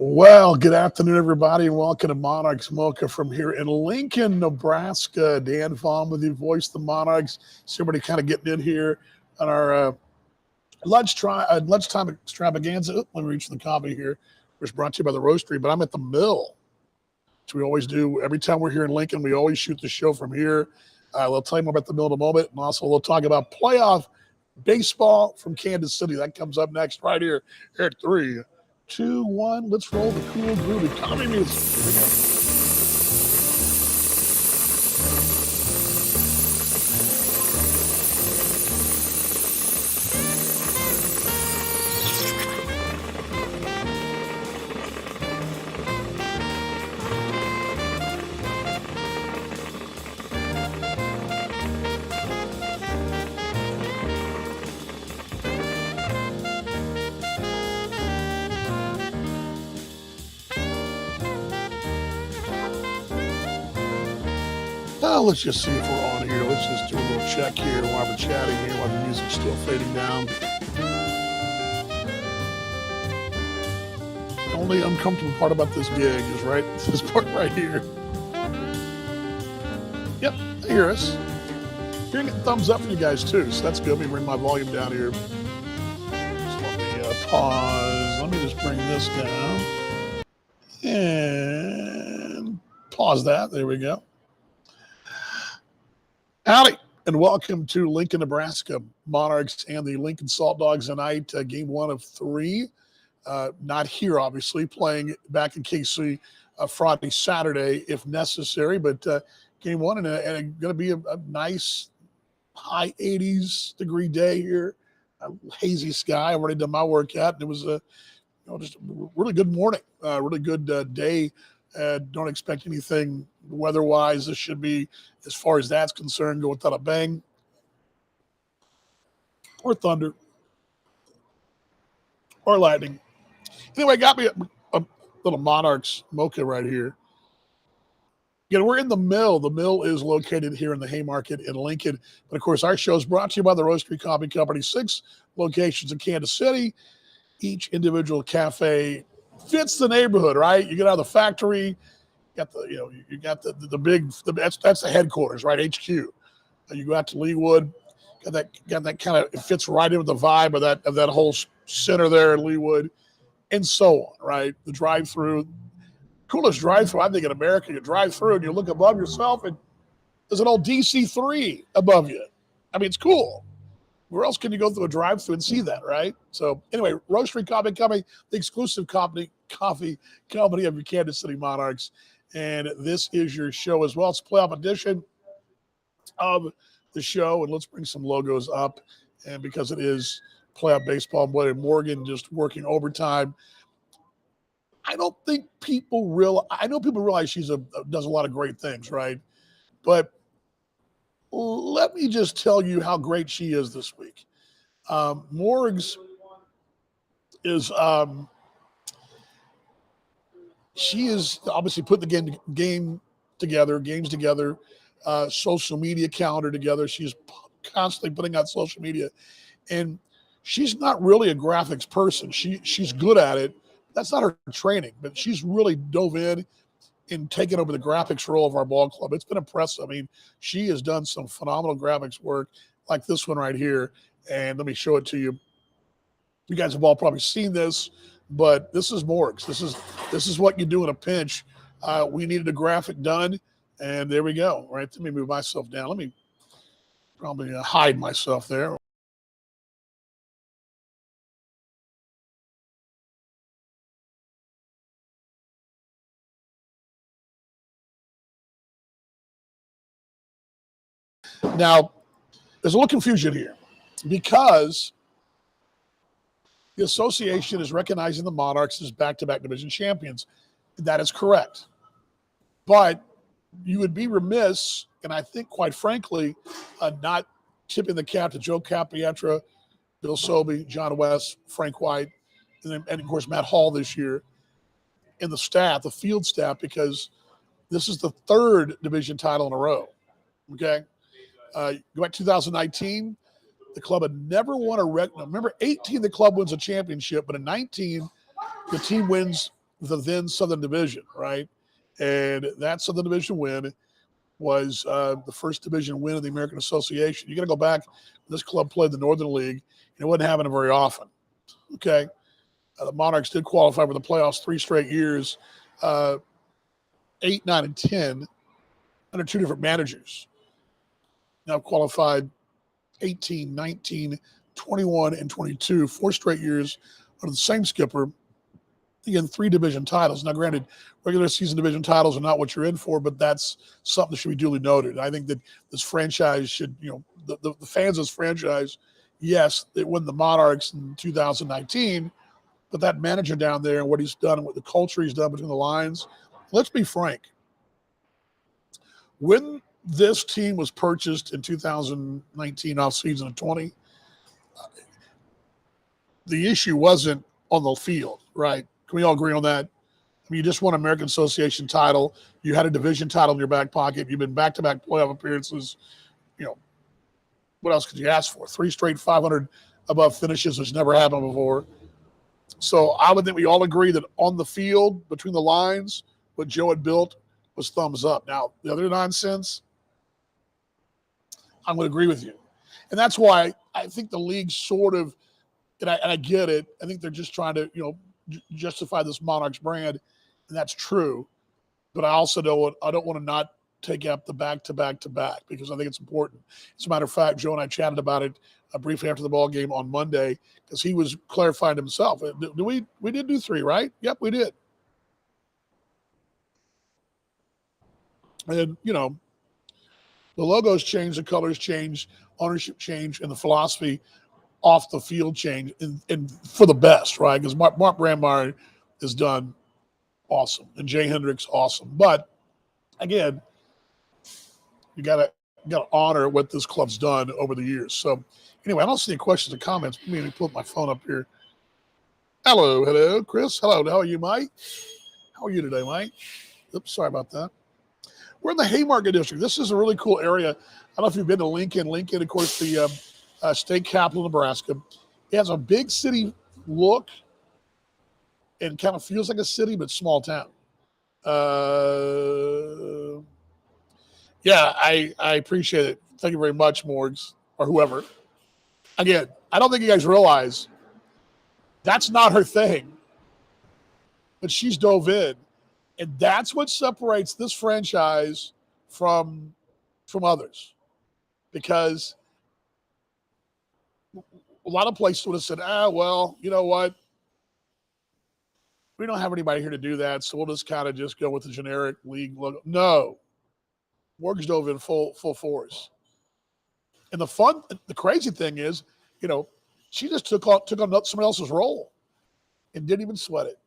Well, good afternoon, everybody, and welcome to Monarchs Mocha from here in Lincoln, Nebraska. Dan Fahm with you, voice the Monarchs. Somebody kind of getting in here on our lunchtime extravaganza. Let me reach the coffee here, which is brought to you by the Roastery, but I'm at the mill, which we always do. Every time we're here in Lincoln, we always shoot the show from here. We'll tell you more about the mill in a moment, and also we'll talk about playoff baseball from Kansas City. That comes up next right here at 3, 2, 1. Let's roll the cool groovy comedy music. Here we go. Let's just see if we're on here. Let's just do a little check here while we're chatting here, while the music's still fading down. The only uncomfortable part about this gig is this part right here. Yep, they hear us. You're getting thumbs up from you guys too, so that's good. Let me bring my volume down here. So let me pause. Let me just bring this down. And pause that. There we go. Howdy, and welcome to Lincoln, Nebraska. Monarchs and the Lincoln Salt Dogs tonight, game 1 of 3. Not here, obviously, playing back in KC Friday, Saturday, if necessary, but game 1 and going to be a nice high 80s degree day here. Hazy sky. I've already done my workout, and it was just a really good morning, really good day. Don't expect anything weather-wise. This should be, as far as that's concerned, go without a bang or thunder or lightning. Anyway, got me a little Monarchs Mocha right here. Again, we're in the mill. The mill is located here in the Haymarket in Lincoln. But, of course, our show is brought to you by the Roastery Coffee Company. 6 locations in Kansas City. Each individual cafe fits the neighborhood, right? You get out of the factory, you got the big, that's the headquarters, right? HQ. You go out to Leawood, got that kind of, it fits right in with the vibe of that whole center there in Leawood, and so on, right? The drive-through, coolest drive-through I think in America. You drive through and you look above yourself, and there's an old DC-3 above you. I mean, it's cool. Where else can you go through a drive-through and see that, right? So anyway, Roastery Coffee Company, the exclusive coffee company of your Kansas City Monarchs. And this is your show as well. It's a playoff edition of the show. And let's bring some logos up. And because it is playoff baseball, Blair Morgan just working overtime. I don't think people realize, I know people realize she does a lot of great things, right? But let me just tell you how great she is this week. Morgs is she is obviously put the games together, social media calendar together. She's constantly putting out social media, and she's not really a graphics person. She's good at it. That's not her training, but she's really dove in taking over the graphics role of our ball club. It's been impressive. I mean, she has done some phenomenal graphics work like this one right here. And let me show it to you. You guys have all probably seen this, but this is Morgs. This is what you do in a pinch. We needed a graphic done, and there we go. Right? Let me move myself down. Let me probably hide myself there. Now, there's a little confusion here because the association is recognizing the Monarchs as back-to-back division champions. That is correct. But you would be remiss, and I think, quite frankly, not tipping the cap to Joe Capietra, Bill Sobey, John West, Frank White, and of course, Matt Hall this year, and the staff, the field staff, because this is the 3rd division title in a row, okay? Go back to 2019, the club had never won a remember 18 the club wins a championship, but in 19 the team wins the then Southern Division, right? And that Southern Division win was the first division win of the American Association. You got to go back. This club played the Northern League, and it wasn't happening very often. Okay, the Monarchs did qualify for the playoffs 3 straight years, 8, 9, and 10, under 2 different managers. Now qualified 18, 19, 21, and 22, 4 straight years under the same skipper. Again, 3 division titles. Now, granted, regular season division titles are not what you're in for, but that's something that should be duly noted. I think that this franchise should, the fans of this franchise, yes, they won the Monarchs in 2019, but that manager down there and what he's done and what the culture he's done between the lines, let's be frank. When this team was purchased in 2019 offseason of 20, the issue wasn't on the field, right? Can we all agree on that? I mean, you just won an American Association title. You had a division title in your back pocket. You've been back-to-back playoff appearances. What else could you ask for? 3 straight 500 above finishes, which never happened before. So I would think we all agree that on the field, between the lines, what Joe had built was thumbs up. Now, the other nonsense, I'm going to agree with you. And that's why I think the league sort of, and I get it, I think they're just trying to, justify this Monarchs brand, and that's true. But I also don't want to not take up the back-to-back because I think it's important. As a matter of fact, Joe and I chatted about it briefly after the ball game on Monday because he was clarifying himself. We did do 3, right? Yep, we did. And, the logos change, the colors change, ownership change, and the philosophy off the field change and for the best, right? Because Mark Brandmeier is done awesome and Jay Hendricks awesome. But again, you gotta honor what this club's done over the years. So anyway, I don't see any questions or comments. Let me pull my phone up here. Hello, Chris. Hello, how are you, Mike? How are you today, Mike? Oops, sorry about that. We're in the Haymarket District. This is a really cool area. I don't know if you've been to Lincoln. Lincoln, of course, the state capital of Nebraska. It has a big city look and kind of feels like a city, but small town. Yeah, I appreciate it. Thank you very much, Morgs, or whoever. Again, I don't think you guys realize that's not her thing, but she's dove in. And that's what separates this franchise from others. Because a lot of places would have said, well, you know what? We don't have anybody here to do that, so we'll just kind of just go with the generic league logo. No. Mortgage dove in full force. And the crazy thing is, she just took on someone else's role and didn't even sweat it.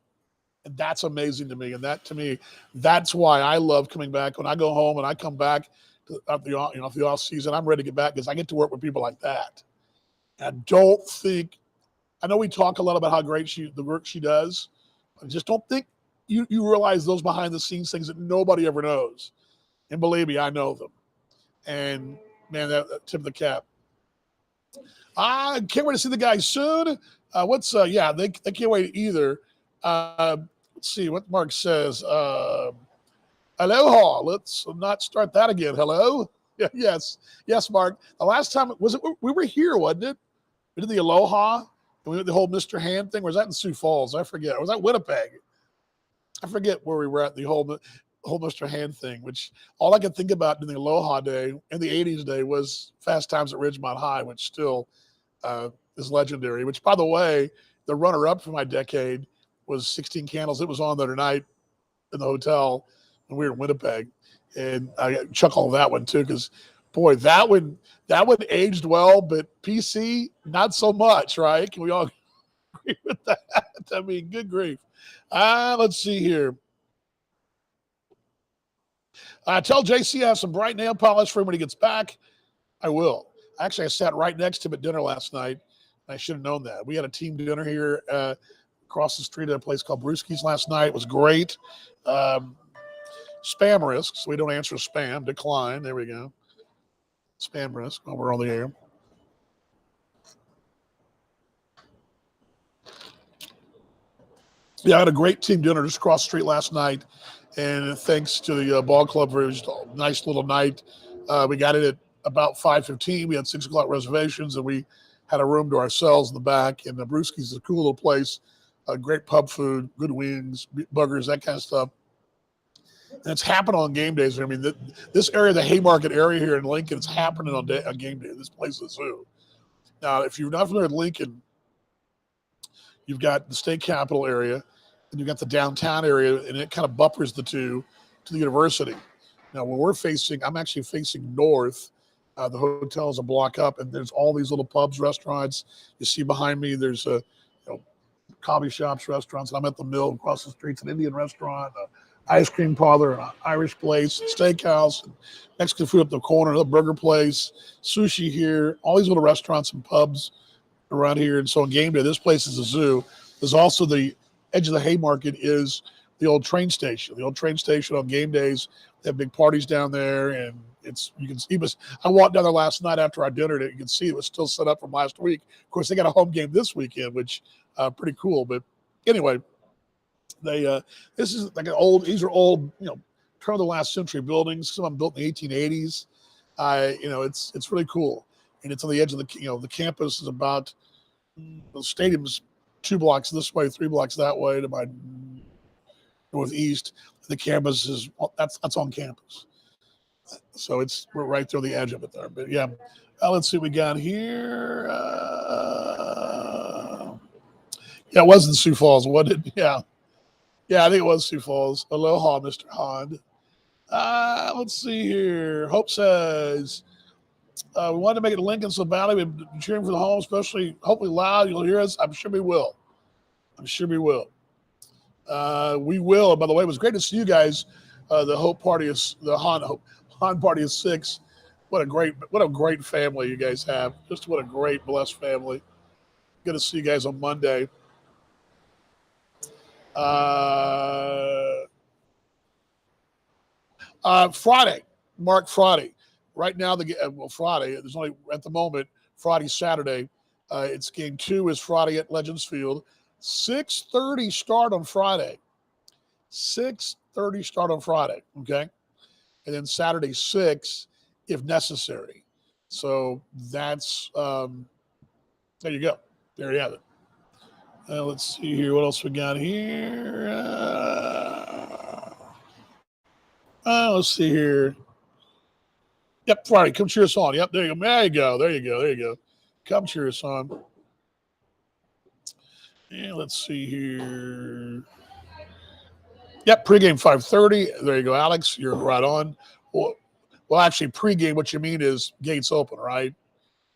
And that's amazing to me. And that, to me, that's why I love coming back. When I go home and I come back after the off season, I'm ready to get back because I get to work with people like that. And I know we talk a lot about how great the work she does. I just don't think you realize those behind the scenes things that nobody ever knows. And believe me, I know them. And man, that tip of the cap. I can't wait to see the guys soon. They can't wait either. Let's see what Mark says. Aloha. Let's not start that again. Hello. Yes, Mark. The last time we were here, wasn't it? We did the Aloha and we did the whole Mr. Hand thing. Or was that in Sioux Falls? I forget. Or was that Winnipeg? I forget where we were at the whole Mr. Hand thing, which all I could think about in the Aloha day in the 80s day was Fast Times at Ridgemont High, which still is legendary, which, by the way, the runner-up for my decade was 16 Candles. It was on the other night in the hotel when we were in Winnipeg. And I chuckle on that one, too, because, boy, that one aged well, but PC, not so much, right? Can we all agree with that? I mean, good grief. Let's see here. Tell JC I have some bright nail polish for him when he gets back. I will. Actually, I sat right next to him at dinner last night. I should have known that. We had a team dinner here across the street at a place called Brewski's last night. It was great. Spam risk, so we don't answer spam. Decline. There we go. Spam risk while we're on the air. Yeah, I had a great team dinner just across the street last night, and thanks to the ball club for just a nice little night. We got it at about 5:15. We had 6 o'clock reservations, and we had a room to ourselves in the back. And the Brewski's is a cool little place, great pub food, good wings, burgers, that kind of stuff. And it's happening on game days. I mean, this area, the Haymarket area here in Lincoln, it's happening on game day. This place is a zoo. Now, if you're not familiar with Lincoln, you've got the state capital area, and you've got the downtown area, and it kind of buffers the two to the university. Now, when I'm actually facing north. The hotel is a block up, and there's all these little pubs, restaurants. You see behind me, there's coffee shops, restaurants. And I'm at the mill across the streets, an Indian restaurant, an ice cream parlor, an Irish place, a steakhouse, and Mexican food up the corner, another burger place, sushi here, all these little restaurants and pubs around here. And so on game day, this place is a zoo. There's also the edge of the Haymarket is the old train station. The old train station on game days, they have big parties down there, and you can see. I walked down there last night after our dinner, and you can see it was still set up from last week. Of course, they got a home game this weekend, which pretty cool. But anyway, this is like these are old, turn of the last century buildings. Some of them built in the 1880s. It's really cool, and it's on the edge of the campus is about the stadium's 2 blocks this way, 3 blocks that way to my northeast. The campus that's on campus, so we're right there on the edge of it there. But yeah, let's see what we got here. Yeah, it wasn't Sioux Falls, wasn't it? Yeah, I think it was Sioux Falls. Aloha, Mr. Hond. Let's see here. Hope says we wanted to make it Lincoln so badly. We've been cheering for the home, especially hopefully loud. You'll hear us. I'm sure we will. We will. And by the way, it was great to see you guys. The Hope Party is the Han Party is 6. What a great family you guys have. Just what a great blessed family. Good to see you guys on Monday. Friday, Mark Friday. Right now, Friday. There's only at the moment Friday, Saturday. It's game 2 is Friday at Legends Field. 6:30 start on Friday. 6:30 start on Friday. Okay, and then Saturday 6 if necessary. So that's there you go. There you have it. Let's see here. What else we got here? Let's see here. Yep, Friday. Come cheer us on. Yep, there you go. There you go. Come cheer us on. And let's see here. Yep, pregame 5:30. There you go, Alex. You're right on. Well, actually, pregame, what you mean is gates open, right?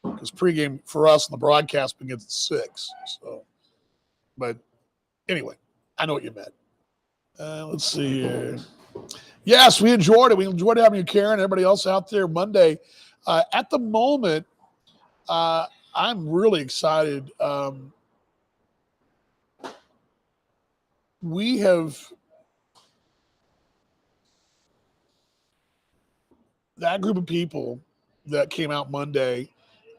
Because pregame for us in the broadcast begins at 6. So, but anyway, I know what you meant. Let's see here. Yes, we enjoyed it. We enjoyed having you, Karen, everybody else out there Monday. At the moment, I'm really excited. We have that group of people that came out Monday.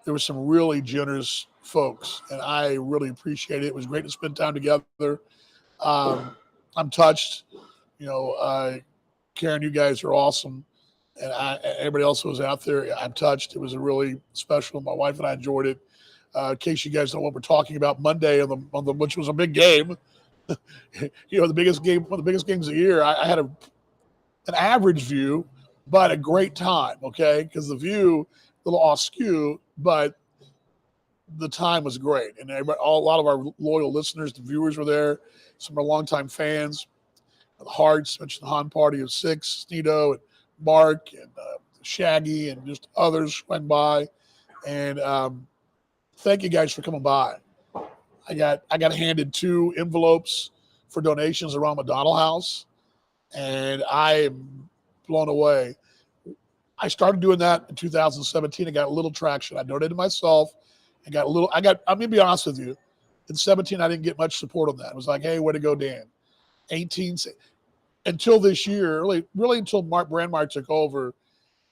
There were some really generous folks, and I really appreciate it. It was great to spend time together. I'm touched. Karen, you guys are awesome. And everybody else who was out there, I'm touched. It was a really special. My wife and I enjoyed it. In case you guys know what we're talking about, Monday which was a big game. The biggest game, one of the biggest games of the year. I had an average view, but a great time. Okay, because the view a little askew, but the time was great, and a lot of our loyal listeners, the viewers, were there. Some of our longtime fans. The Hearts, mentioned the Han Party of 6, Sneedo and Mark and Shaggy and just others went by. And thank you guys for coming by. I got handed 2 envelopes for donations around McDonald House, and I am blown away. I started doing that in 2017. I got a little traction. I donated myself and got a little. I'm gonna be honest with you. In 17, I didn't get much support on that. It was like, hey, way to go, Dan. 18 until this year, really until Mark Brandmeyer took over.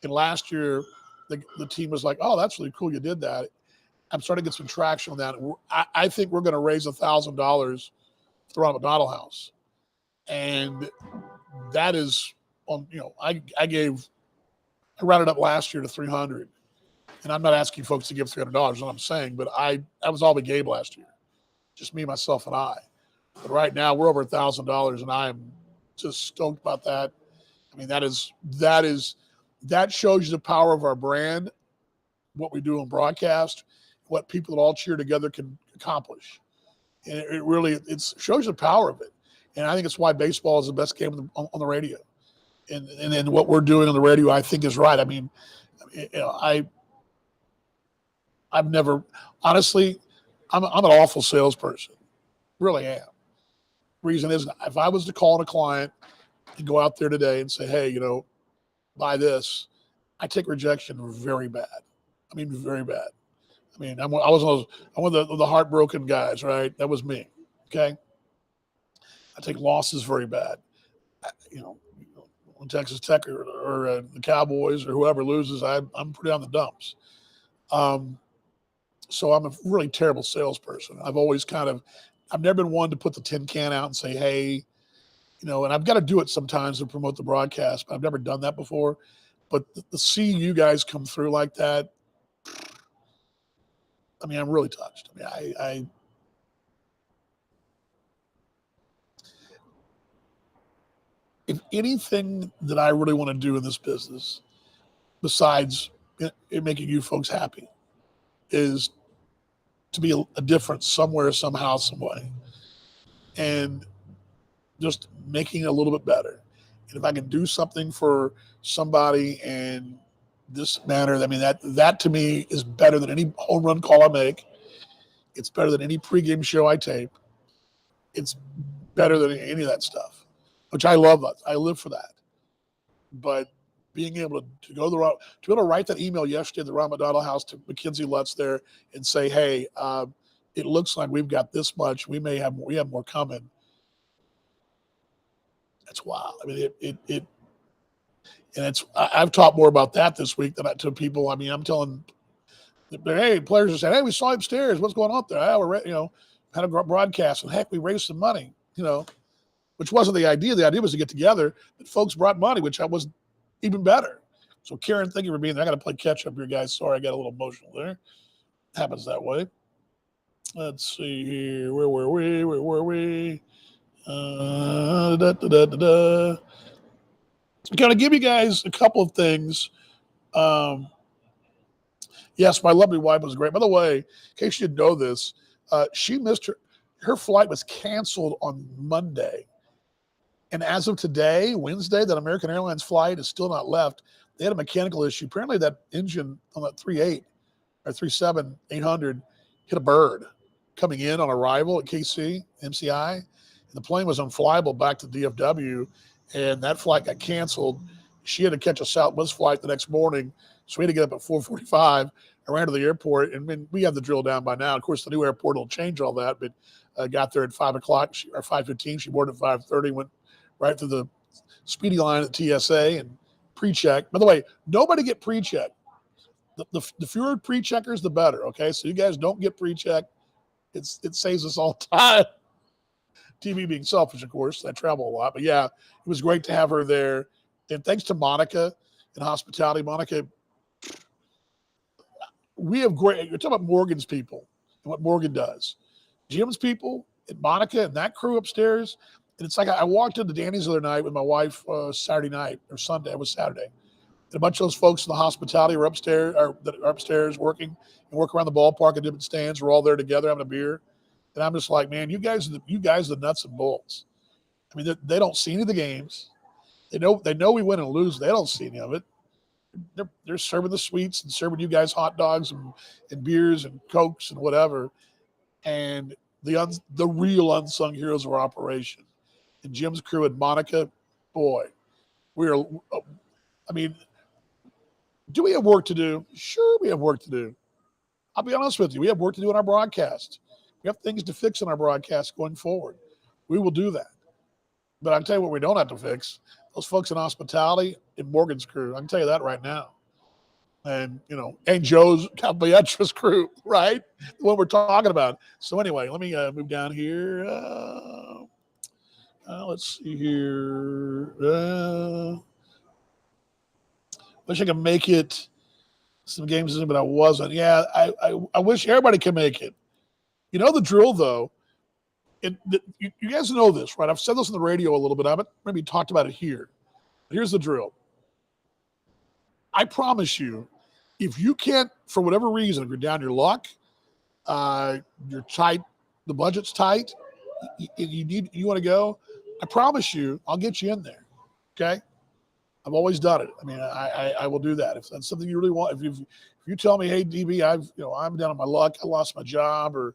And last year, the team was like, oh, that's really cool you did that. I'm starting to get some traction on that. I think we're going to raise $1,000 the Ronald McDonald House. And that is on, I rounded up last year to 300. And I'm not asking folks to give $300, what I'm saying, but that was all we gave last year. Just me, myself, and I. But right now we're over $1,000, and I am just stoked about that. I mean, that shows you the power of our brand, what we do on broadcast, what people that all cheer together can accomplish. And it really shows you the power of it. And I think it's why baseball is the best game on the radio. And what we're doing on the radio, I think, is right. I mean, I've never, honestly, I'm an awful salesperson. Really am. Reason is, if I was to call in a client and go out there today and say, hey, buy this, I take rejection very bad. I mean, very bad. I mean, I'm one of the heartbroken guys, right? That was me. Okay. I take losses very bad. When Texas Tech or the Cowboys or whoever loses, I'm pretty on the dumps. So I'm a really terrible salesperson. I've never been one to put the tin can out and say, hey, and I've got to do it sometimes to promote the broadcast, but I've never done that before. But the seeing you guys come through like that, I mean, I'm really touched. I mean, if anything that I really want to do in this business, besides it making you folks happy, is to be a difference somewhere, somehow, some way, and just making it a little bit better. And if I can do something for somebody in this manner, I mean, that to me is better than any home run call I make. It's better than any pregame show I tape. It's better than any of that stuff, which I love. I live for that. But being able to go to be able to write that email yesterday at the Ron McDonald House to Mackenzie Lutz there and say, hey, it looks like we've got this much. We have more coming. That's wild. I mean, and I've talked more about that this week than to people. I mean, I'm telling, hey, players are saying, hey, we saw him upstairs. What's going on up there? We're, had a broadcast, and heck, we raised some money, which wasn't the idea. The idea was to get together, but folks brought money, which was even better. So, Karen, thank you for being there. I got to play catch up here, guys. Sorry, I got a little emotional there. It happens that way. Let's see here. Where were we? I'm going to give you guys a couple of things. Yes, my lovely wife was great. By the way, in case you didn't know this, she missed her flight was canceled on Monday. And as of today, Wednesday, that American Airlines flight is still not left. They had a mechanical issue. Apparently that engine on that 38 or 37-800 hit a bird coming in on arrival at KC, MCI. And the plane was unflyable back to DFW, and that flight got canceled. She had to catch a Southwest flight the next morning, so we had to get up at 4:45. I ran to the airport, and we have the drill down by now. Of course, the new airport will change all that, but got there at 5 o'clock or 5:15. She boarded at 5:30, went right through the speedy line at TSA and pre-check. By the way, nobody get pre-check. The fewer pre-checkers, the better, okay? So you guys don't get pre-check. It saves us all time. TV being selfish, of course. I travel a lot. But, yeah, it was great to have her there. And thanks to Monica in hospitality. Monica, we have great – you're talking about Morgan's people and what Morgan does. Jim's people and Monica and that crew upstairs. And it's like I walked into Danny's the other night with my wife Saturday night or Sunday. It was Saturday. And a bunch of those folks in the hospitality were upstairs working and work around the ballpark in different stands. We're all there together having a beer. And I'm just like, man, you guys are the nuts and bolts. I mean, they don't see any of the games. They know we win and lose. They don't see any of it. They're serving the sweets and serving you guys hot dogs and beers and Cokes and whatever. And the real unsung heroes of our operation. And Jim's crew and Monica, boy, I mean, do we have work to do? Sure, we have work to do. I'll be honest with you. We have work to do in our broadcast. We have things to fix in our broadcast going forward. We will do that. But I can tell you what we don't have to fix. Those folks in hospitality and Morgan's crew. I can tell you that right now. And, and Joe's Caballetra's crew, right? The one we're talking about. So anyway, let me move down here. Let's see here. Wish I could make it some games, but I wasn't. Yeah, I wish everybody could make it. You know the drill, though. You guys know this, right? I've said this on the radio a little bit. I haven't maybe talked about it here. But here's the drill. I promise you, if you can't, for whatever reason, if you're down your luck, you're tight, the budget's tight, you want to go, I promise you, I'll get you in there. Okay? I've always done it. I mean, I will do that. If that's something you really want, if you tell me, hey, DB, I'm down on my luck, I lost my job or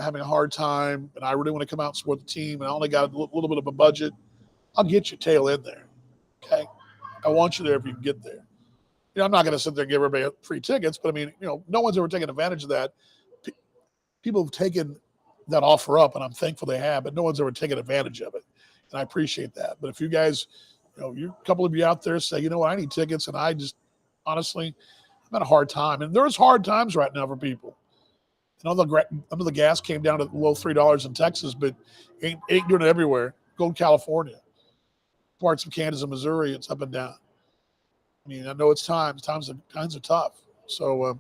having a hard time, and I really want to come out and support the team, and I only got a little bit of a budget, I'll get you tail in there. Okay? I want you there if you can get there. I'm not going to sit there and give everybody free tickets, but I mean, no one's ever taken advantage of that. People have taken that offer up, and I'm thankful they have, but no one's ever taken advantage of it. And I appreciate that. But if you guys, a couple of you out there say, you know what, I need tickets, and I just, honestly, I'm having a hard time. And there's hard times right now for people. I know the gas came down to low $3 in Texas, but ain't doing it everywhere. Go to California, parts of Kansas and Missouri, it's up and down. I mean, I know it's times are tough. So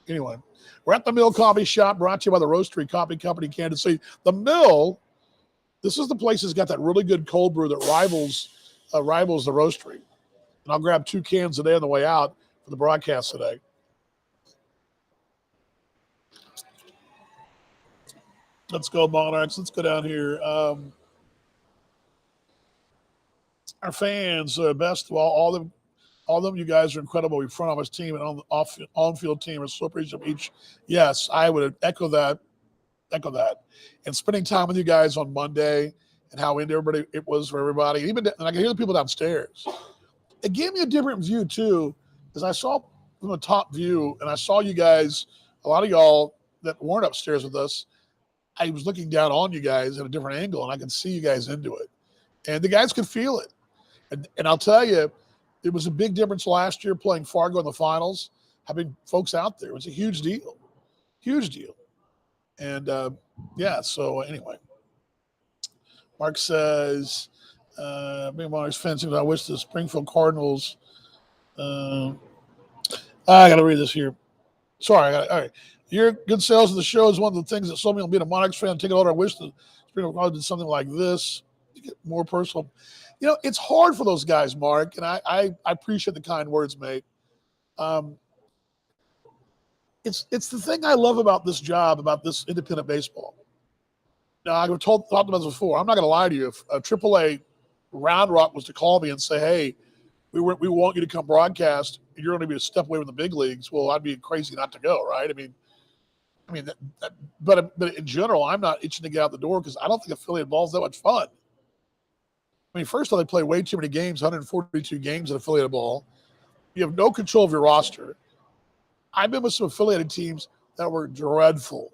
anyway, we're at the Mill Coffee Shop, brought to you by the Roastery Coffee Company, Kansas City. The Mill, this is the place that's got that really good cold brew that rivals the Roastery. And I'll grab 2 cans a day on the way out for the broadcast today. Let's go, Monarchs. Let's go down here. Our fans, best of all of them, you guys are incredible. We front office team and on-field team are so appreciative of each. Yes, I would echo that. And spending time with you guys on Monday and how into everybody it was for everybody. And I can hear the people downstairs. It gave me a different view too, because I saw from the top view and I saw you guys, a lot of y'all that weren't upstairs with us. I was looking down on you guys at a different angle, and I could see you guys into it. And the guys could feel it. And I'll tell you, it was a big difference last year playing Fargo in the finals, having folks out there. It was a huge deal. Huge deal. And, so anyway. Mark says, being Monarchs fencing, I wish the Springfield Cardinals I got to read this here. Sorry. All right. Your good sales of the show is one of the things that sold me on being a Monarchs fan. Take it all. I wish the Springfield Cardinals did something like this to get more personal. It's hard for those guys, Mark, and I appreciate the kind words, mate. It's the thing I love about this job, about this independent baseball. Now, I've talked about this before. I'm not going to lie to you. If a AAA Round Rock was to call me and say, hey, we want you to come broadcast, and you're going to be a step away from the big leagues, well, I'd be crazy not to go, right? But in general, I'm not itching to get out the door because I don't think affiliate ball is that much fun. First of all, they play way too many games, 142 games in affiliate ball. You have no control of your roster. I've been with some affiliated teams that were dreadful.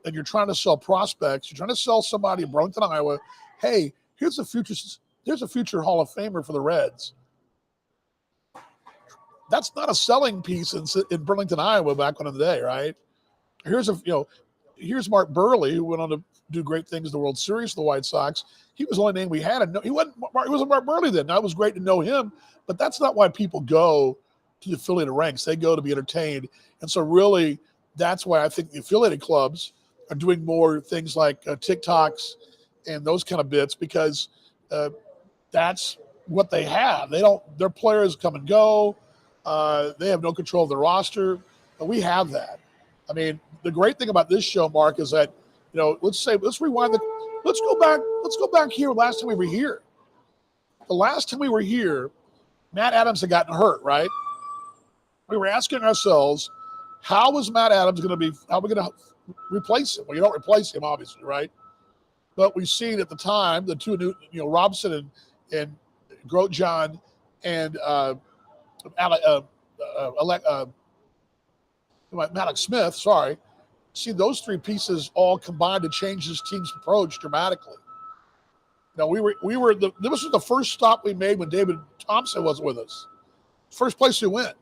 And you're trying to sell prospects. You're trying to sell somebody in Burlington, Iowa. Hey, here's a future Hall of Famer for the Reds. That's not a selling piece in Burlington, Iowa back in the day, right? Here's Mark Burley, who went on to do great things in the World Series for the White Sox. He was the only name we had. He wasn't Mark Burley then. Now, it was great to know him, but that's not why people go to the affiliated ranks. They go to be entertained. And so really, that's why I think the affiliated clubs are doing more things like TikToks and those kind of bits, because that's what they have. Their players come and go. They have no control of the roster, but we have that. The great thing about this show, Mark, is that, let's go back here. Last time we were here. The last time we were here, Matt Adams had gotten hurt, right? We were asking ourselves, how is Matt Adams going to be, how are we going to replace him? Well, you don't replace him, obviously, right? But we've seen at the time, the two new, Robson and Grotjohn and Alex Smith, see those three pieces all combined to change this team's approach dramatically. Now, this was the first stop we made when David Thompson wasn't with us. First place we went.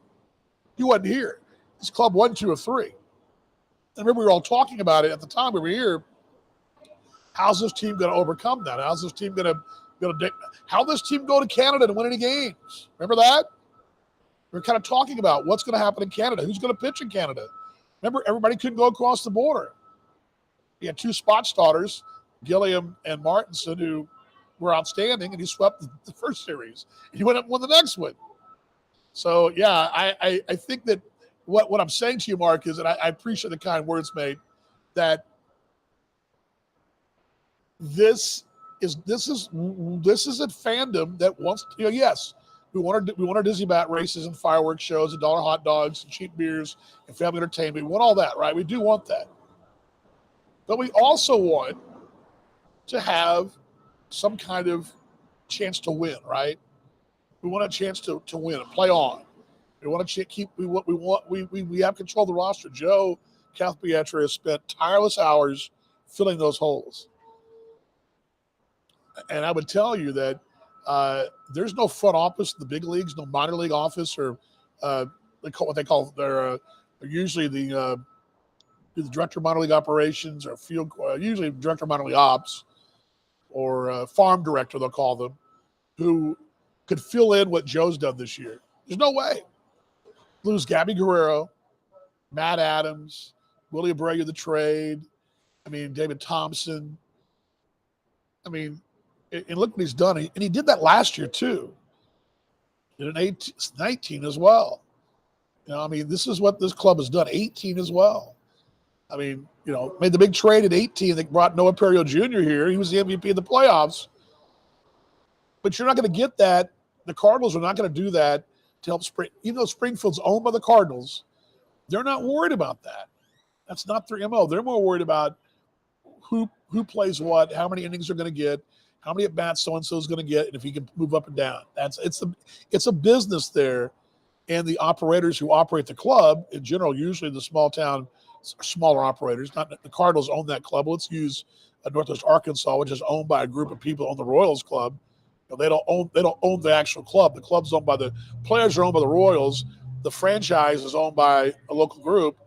He wasn't here. This club won 2 or 3. And remember, we were all talking about it at the time we were here. How's this team going to overcome that? How's this team going to how this team go to Canada and win any games? Remember that? We're kind of talking about what's going to happen in Canada. Who's going to pitch in Canada? Remember, everybody couldn't go across the border. He had 2 spot starters, Gilliam and Martinson, who were outstanding, and he swept the first series. He went up and won the next one. So, yeah, I think that what I'm saying to you, Mark, is that I appreciate the kind words made, that this is a fandom that wants, yes, we want our Disney bat races and fireworks shows and dollar hot dogs and cheap beers and family entertainment. We want all that, right? We do want that. But we also want to have some kind of chance to win, right? We want a chance to win and play on. We want to we have control of the roster. Joe Cathpietra has spent tireless hours filling those holes. And I would tell you that there's no front office in the big leagues, no minor league office, or usually the director of minor league operations or usually director of minor league ops or farm director, they'll call them, who could fill in what Joe's done this year. There's no way. Lose Gabby Guerrero, Matt Adams, Willie Abreu the trade. David Thompson. And look what he's done. And he did that last year too. In 19 as well. This is what this club has done. 18 as well. Made the big trade at 18 that brought Noah Perio Jr. here. He was the MVP in the playoffs. But you're not going to get that. The Cardinals are not going to do that to help Spring. Even though Springfield's owned by the Cardinals, they're not worried about that. That's not their MO. They're more worried about who plays what, how many innings they're going to get, how many at-bats so-and-so is going to get, and if he can move up and down. It's a business there, and the operators who operate the club, in general, usually the small-town, smaller operators, not the Cardinals own that club. Let's use Northwest Arkansas, which is owned by a group of people on the Royals club. They don't own the actual club. The club's owned by the players are owned by the Royals. The franchise is owned by a local group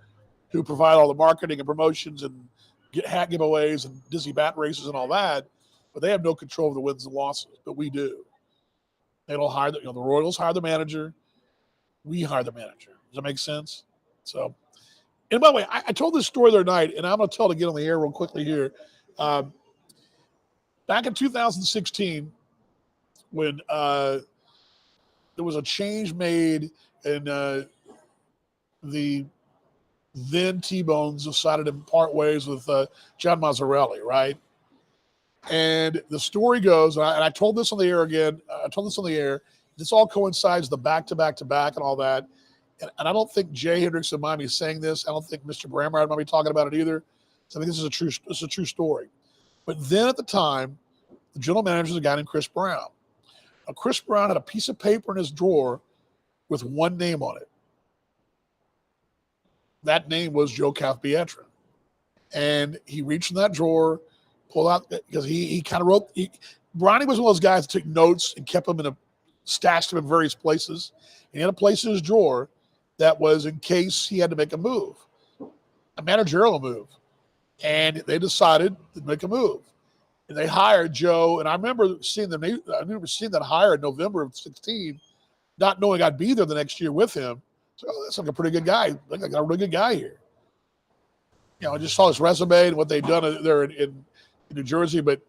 who provide all the marketing and promotions and get hat giveaways and Disney bat races and all that. But they have no control of the wins and losses. But we do. They don't hire the Royals hire the manager. We hire the manager. Does that make sense? So, and by the way, I told this story the other night, and I'm going to tell it again on the air real quickly here. Back in 2016, when there was a change made and the then T-Bones decided to part ways with John Mazzarelli, right? And the story goes, and I told this on the air again. I told this on the air. This all coincides, the back-to-back-to-back and all that. And I don't think Jay Hendricks might be saying this. I don't think Mr. Brammer might be talking about it either. So I think this is a true story. But then at the time, the general manager was a guy named Chris Brown. Now, Chris Brown had a piece of paper in his drawer with one name on it. That name was Joe Cathpietra. And he reached in that drawer, pulled out, because he kind of wrote. Bronny was one of those guys that took notes and kept them stashed them in various places. And he had a place in his drawer that was in case he had to make a move, a managerial move. And they decided to make a move. And they hired Joe. And I remember seeing that hire in November of 16, not knowing I'd be there the next year with him. So that's like a pretty good guy. I got a really good guy here. I just saw his resume and what they've done there in New Jersey. But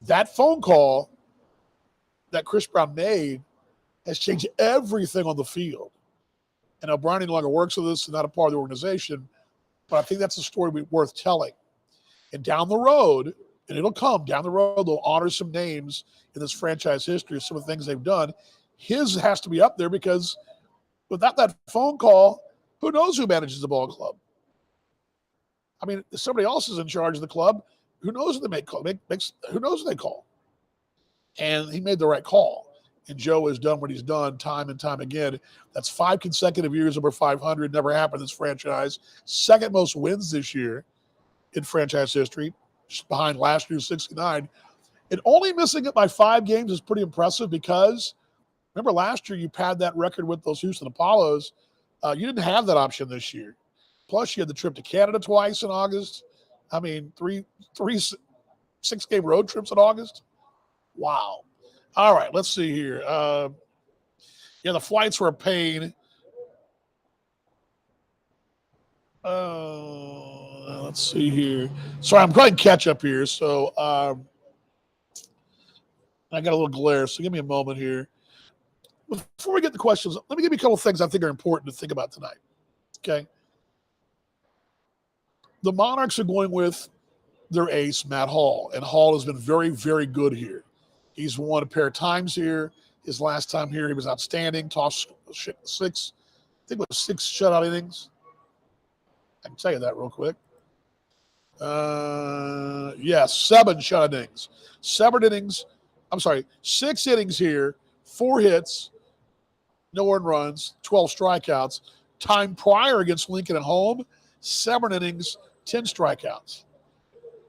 that phone call that Chris Brown made has changed everything on the field. And O'Brien no longer works with us and not a part of the organization. But I think that's a story worth telling. And down the road, and it'll come down the road, they'll honor some names in this franchise history, some of the things they've done. His has to be up there because without that phone call, who knows who manages the ball club? If somebody else is in charge of the club, who knows who they make call? Who knows who they call? And he made the right call. And Joe has done what he's done time and time again. That's 5 consecutive years over 500. Never happened in this franchise. Second most wins this year in franchise history, just behind last year's 69. And only missing it by 5 games is pretty impressive because remember last year you padded that record with those Houston Apollos You didn't have that option this year. Plus, you had the trip to Canada twice in August. I mean, three 6-game road trips in August. Wow. All right, let's see here. Yeah, the flights were a pain. Let's see here. Sorry, I'm playing catch up here, so I got a little glare. So give me a moment here. Before we get the questions, let me give you a couple of things I think are important to think about tonight. Okay. The Monarchs are going with their ace, Matt Hall, and Hall has been very, very good here. He's won a pair of times here. His last time here, he was outstanding. Tossed six, I think it was 6 shutout innings. I can tell you that real quick. Yes, 7 shutout innings. 6 innings here, 4 hits, no earned runs, 12 strikeouts. Time prior against Lincoln at home, 7 innings, 10 strikeouts.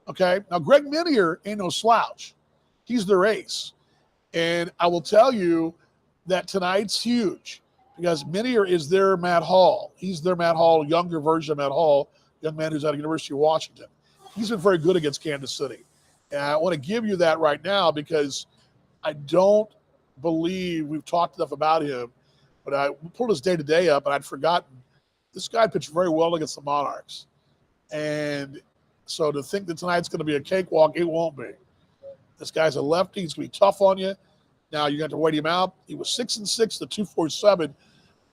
Okay, now Greg Minier ain't no slouch. He's their ace. And I will tell you that tonight's huge because Minier is their Matt Hall. He's their Matt Hall, younger version of Matt Hall, young man who's out of University of Washington. He's been very good against Kansas City. And I want to give you that right now because I don't believe we've talked enough about him. But I pulled his day-to-day up, and I'd forgotten. This guy pitched very well against the Monarchs. And so to think that tonight's going to be a cakewalk, it won't be. This guy's a lefty. He's going to be tough on you. Now you got to wait him out. He was 6-6 to 247.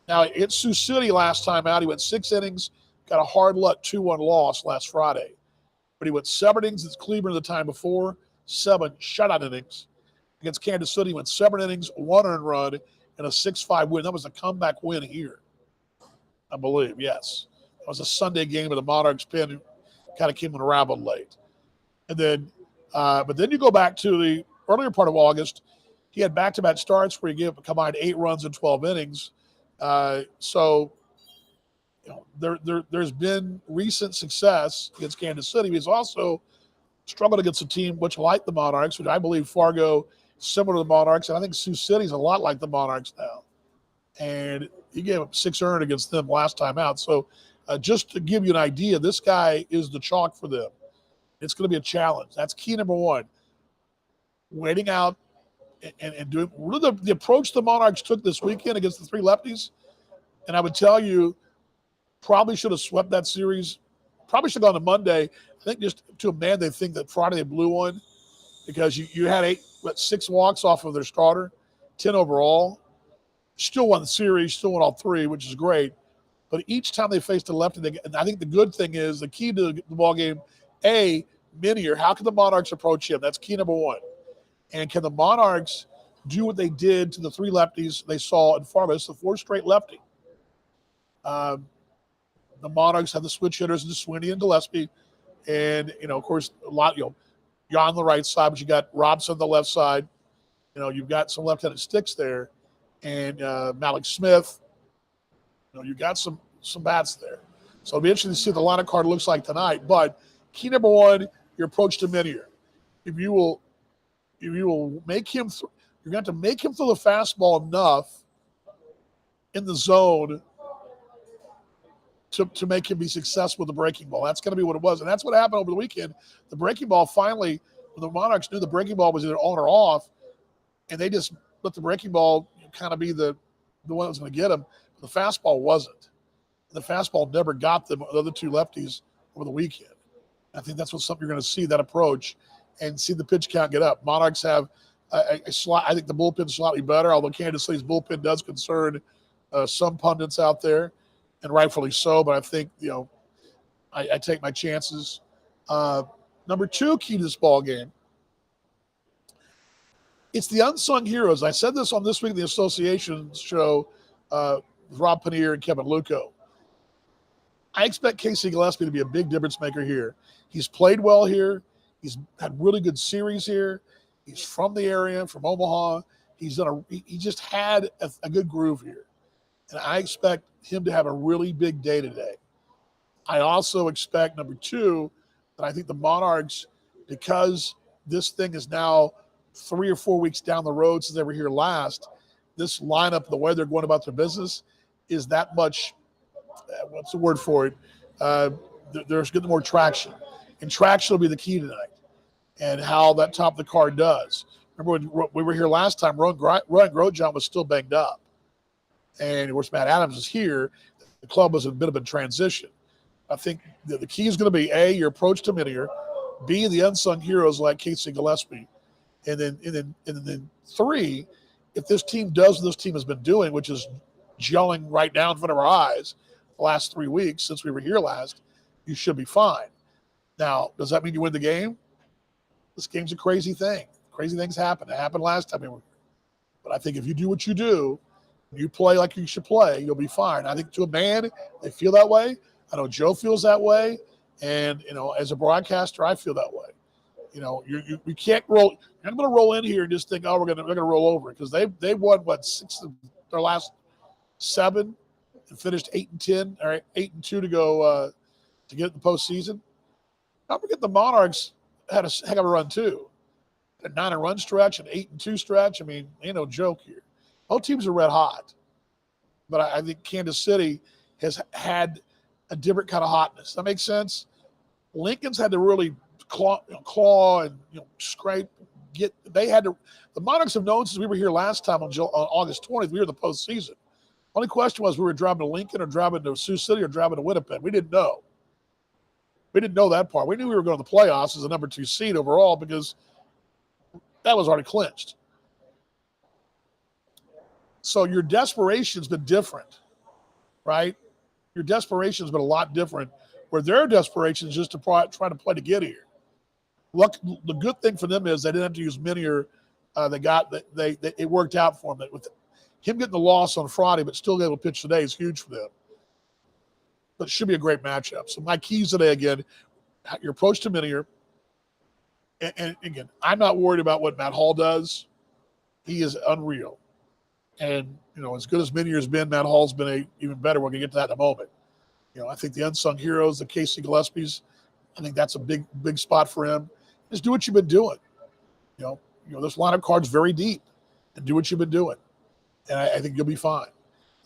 Now it's Sioux City last time out. He went 6 innings, got a hard luck 2-1 loss last Friday. But he went 7 innings against Cleveland the time before, 7 shutout innings. Against Kansas City, he went 7 innings, 1 earned run, and a 6-5 win. That was a comeback win here, I believe, yes. It was a Sunday game with the Monarchs pin kind of came in around late. And then, but then you go back to the earlier part of August. He had back-to-back starts where he gave a combined 8 runs in 12 innings. So, you know, there's been recent success against Kansas City. He's also struggled against a team which like the Monarchs, which I believe Fargo is similar to the Monarchs, and I think Sioux City's a lot like the Monarchs now. And he gave up 6 earned against them last time out. So just to give you an idea, this guy is the chalk for them. It's going to be a challenge. That's key number 1. Waiting out and doing really the approach the Monarchs took this weekend against the 3 lefties. And I would tell you, probably should have swept that series. Probably should have gone to Monday. I think just to a man, they think that Friday they blew one because you had 6 walks off of their starter, 10 overall. Still won the series, still won all 3, which is great. But each time they faced a lefty, and I think the good thing is the key to the ball game, Minier, how can the Monarchs approach him? That's key number 1. And can the Monarchs do what they did to the 3 lefties they saw in Fargo? It's the 4 straight lefty. The Monarchs have the switch hitters into Sweeney and Gillespie. And, of course, a lot, you're on the right side, but you got Robson on the left side. You've got some left-handed sticks there. And Malik Smith, you've got some bats there. So it'll be interesting to see what the lineup card looks like tonight. But key number 1, your approach to Minier. If you will make him, you're going to have to make him throw the fastball enough in the zone to make him be successful with the breaking ball. That's going to be what it was. And that's what happened over the weekend. The breaking ball finally, the Monarchs knew the breaking ball was either on or off, and they just let the breaking ball kind of be the one that was going to get them. The fastball wasn't. The fastball never got them, the other 2 lefties, over the weekend. I think that's something you're going to see, that approach, and see the pitch count get up. Monarchs have a slot. I think the bullpen's slightly better, although Kansas City's bullpen does concern some pundits out there, and rightfully so. But I think, I take my chances. Number 2 key to this ball game, it's the unsung heroes. I said this on This Week in the Association show with Rob Paneer and Kevin Luco. I expect Casey Gillespie to be a big difference maker here. He's played well here. He's had really good series here. He's from the area, from Omaha. He just had a good groove here. And I expect him to have a really big day today. I also expect, number 2, that I think the Monarchs, because this thing is now 3 or 4 weeks down the road since they were here last, this lineup, the way they're going about their business, is that much what's the word for it? There's getting more traction. And traction will be the key tonight, and how that top of the card does. Remember when we were here last time, Ron Grosjean was still banged up. And of course, Matt Adams is here. The club was a bit of a transition. I think the key is going to be A, your approach to Minier, B, the unsung heroes like Casey Gillespie, and then three, if this team does what this team has been doing, which is gelling right now in front of our eyes the last 3 weeks since we were here last, you should be fine. Now, does that mean you win the game? This game's a crazy thing. Crazy things happen. It happened last time we were here. But I think if you do what you do, you play like you should play, you'll be fine. I think to a man, they feel that way. I know Joe feels that way. And, as a broadcaster, I feel that way. You can't roll. You're not going to roll in here and just think, oh, we're going to roll over it, because they've won, 6 of their last 7 and finished 8-10, or 8-2 to go to get the postseason. Don't forget the Monarchs had a heck of a run too. A 9-run stretch, an 8-2 stretch. I mean, ain't no joke here. Both teams are red hot, but I think Kansas City has had a different kind of hotness. That makes sense. Lincoln's had to really claw and scrape. They had to. The Monarchs have known since we were here last time on August 20th. We were in the postseason. Only question was, we were driving to Lincoln or driving to Sioux City or driving to Winnipeg. We didn't know. We didn't know that part. We knew we were going to the playoffs as a number 2 seed overall, because that was already clinched. So your desperation's been different, right? Your desperation's been a lot different, where their desperation is just to try to play to get here. Look, the good thing for them is they didn't have to use Minier. It worked out for them. With him getting the loss on Friday, but still able to pitch today is huge for them. But it should be a great matchup. So my keys today, again, your approach to Minier. And again, I'm not worried about what Matt Hall does. He is unreal. And, as good as Minier has been, Matt Hall's been even better. We're going to get to that in a moment. I think the unsung heroes, the Casey Gillespies, I think that's a big, big spot for him. Just do what you've been doing. This lineup card's very deep, and do what you've been doing. And I think you'll be fine.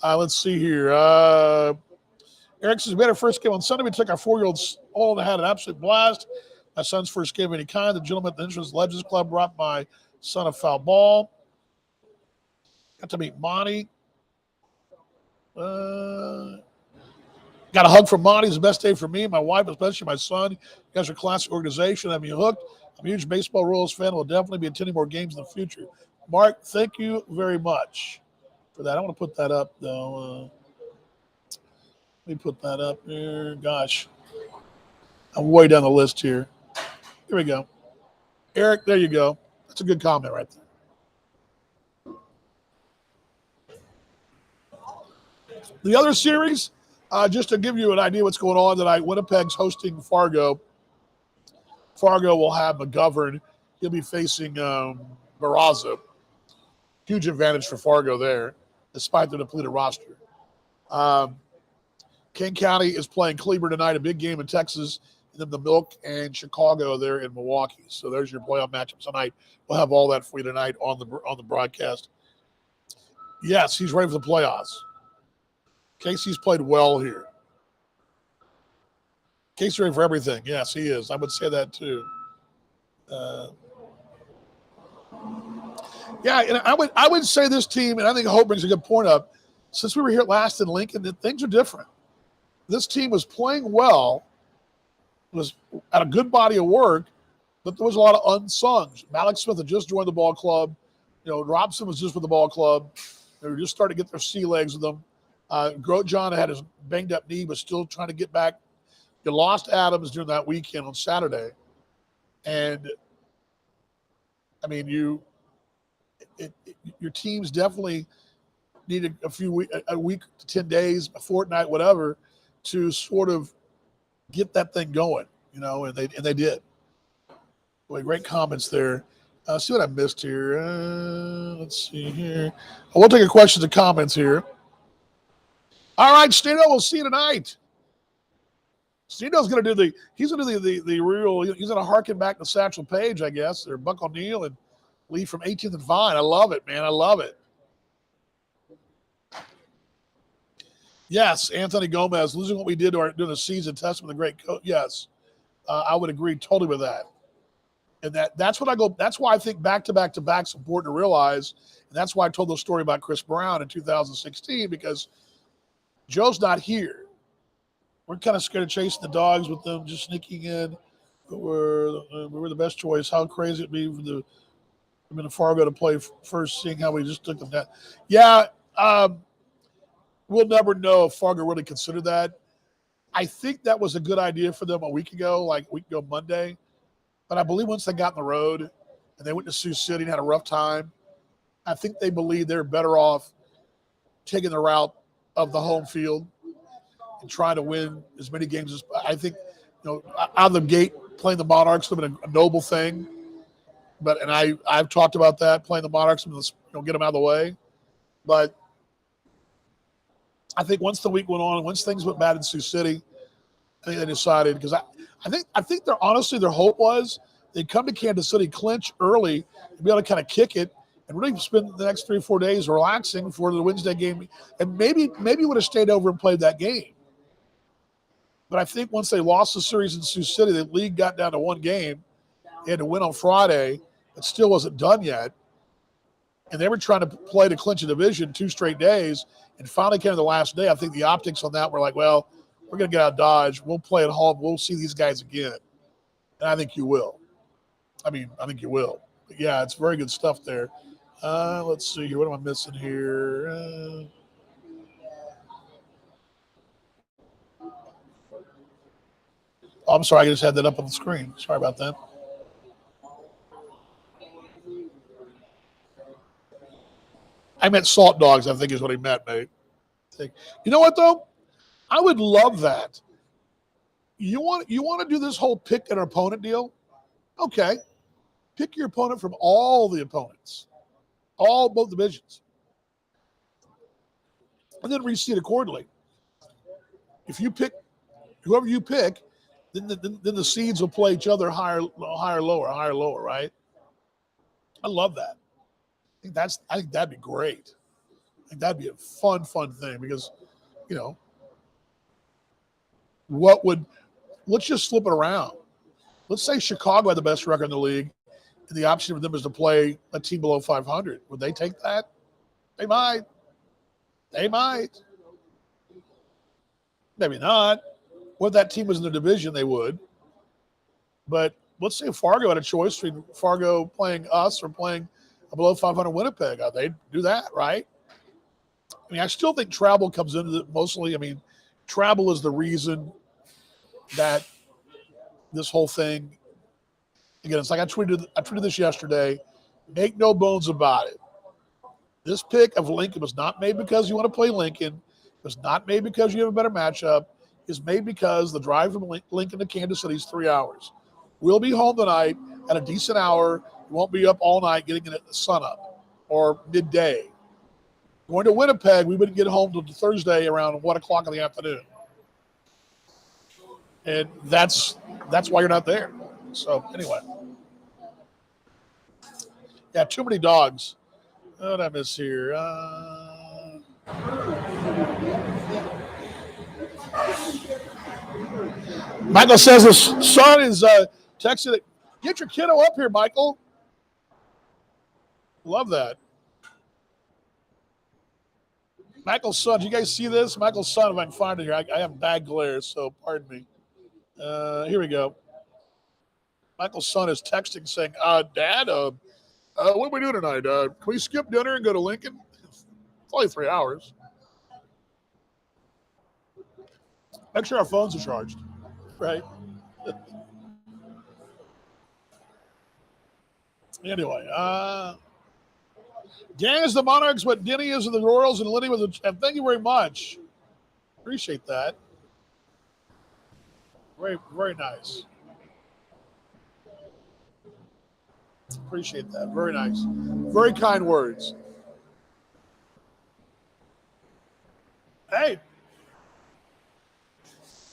Let's see here. Eric says, we had our first game on Sunday. We took our 4-year-olds all and had an absolute blast. My son's first game of any kind. The gentleman at the Insurance Legends Club brought my son a foul ball. Got to meet Monty. Got a hug from Monty. It's the best day for me, my wife, especially my son. You guys are a classic organization. I'm hooked. I'm a huge baseball Royals fan. Will definitely be attending more games in the future. Mark, thank you very much for that. I want to put that up, though. Let me put that up there. Gosh. I'm way down the list here. Here we go. Eric, there you go. That's a good comment right there. The other series, just to give you an idea what's going on tonight, Winnipeg's hosting Fargo. Fargo will have McGovern. He'll be facing Barraza. Huge advantage for Fargo there, despite their depleted roster. King County is playing Cleburne tonight, a big game in Texas, and then the Milk and Chicago there in Milwaukee. So there's your playoff matchups tonight. We'll have all that for you tonight on the broadcast. Yes, he's ready for the playoffs. Casey's played well here. Casey's ready for everything. Yes, he is. I would say that too. And I would say this team, and I think Hope brings a good point up. Since we were here last in Lincoln, things are different. This team was playing well, was at a good body of work, but there was a lot of unsungs. Malik Smith had just joined the ball club. Robson was just with the ball club. They were just starting to get their sea legs with them. Grosjean had his banged up knee, but still trying to get back. You lost Adams during that weekend on Saturday. And, I mean, your teams definitely needed a week to 10 days, a fortnight, whatever, to sort of get that thing going, and they did. Boy, great comments there. See what I missed here. Let's see here. I will take your questions and comments here. All right, Stino, we'll see you tonight. Stino's going to do he's going to do the real, he's going to harken back to Satchel Paige, I guess, or Buck O'Neill and Lee from 18th and Vine. I love it, man. I love it. Yes, Anthony Gomez, losing what we did during the season, testament to the great coach. Yes, I would agree totally with that. And that's what I go. That's why I think back to back to back is important to realize. And that's why I told the story about Chris Brown in 2016, because Joe's not here. We're kind of scared of chasing the dogs with them, just sneaking in. We were the best choice. How crazy it'd be for the Fargo to play first, seeing how we just took them down. Yeah, we'll never know if Fargo really considered that. I think that was a good idea for them a week ago, like a week ago Monday. But I believe once they got on the road and they went to Sioux City and had a rough time, I think they believe they're better off taking the route of the home field and trying to win as many games as I think. Out of the gate, playing the Monarchs would have been a noble thing. But I've talked about that, playing the Monarchs and get them out of the way. But I think once the week went on, once things went bad in Sioux City, I think they decided, because I think their hope was they'd come to Kansas City, clinch early, and be able to kind of kick it and really spend the next 3 or 4 days relaxing before the Wednesday game, and maybe would have stayed over and played that game. But I think once they lost the series in Sioux City, the league got down to one game. They had to win on Friday. It still wasn't done yet. And they were trying to play to clinch a division 2 straight days, and finally came to the last day. I think the optics on that were like, well, we're going to get out of Dodge. We'll play at home. We'll see these guys again. And I think you will. I think you will. But yeah, it's very good stuff there. Let's see here. What am I missing here? I'm sorry. I just had that up on the screen. Sorry about that. I meant salt dogs, I think is what he meant, mate. You know what, though? I would love that. You want to do this whole pick an opponent deal? Okay. Pick your opponent from all the opponents, both divisions, and then reseed accordingly. If you pick whoever you pick, then the seeds will play each other higher, lower, right? I love that. I think that'd be great. I think that'd be a fun thing, because, let's just flip it around. Let's say Chicago had the best record in the league, and the option for them is to play a team below 500. Would they take that? They might. Maybe not. What if that team was in the division? They would. But let's say Fargo had a choice between Fargo playing us or playing a below 500 Winnipeg. They'd do that, right? I still think travel comes into it mostly. Travel is the reason that this whole thing, again, it's like I tweeted this yesterday. Make no bones about it. This pick of Lincoln was not made because you want to play Lincoln. It was not made because you have a better matchup. It's made because the drive from Lincoln to Kansas City is 3 hours. We'll be home tonight at a decent hour. We won't be up all night getting it at the sun up or midday. Going to Winnipeg, we wouldn't get home until Thursday around 1 o'clock in the afternoon. And that's why you're not there. So anyway. Yeah, too many dogs. What did I miss here? Michael says his son is texting it. Get your kiddo up here, Michael. Love that. Michael's son, do you guys see this? Michael's son, if I can find it here. I have bad glare, so pardon me. Here we go. Michael's son is texting saying, Dad, what are we doing tonight? Can we skip dinner and go to Lincoln? It's only 3 hours. Make sure our phones are charged, right? Anyway, Dan is the Monarchs, what Denny is of the Royals, and Lenny was thank you very much. Appreciate that. Very, very nice. Appreciate that. Very nice. Very kind words. Hey,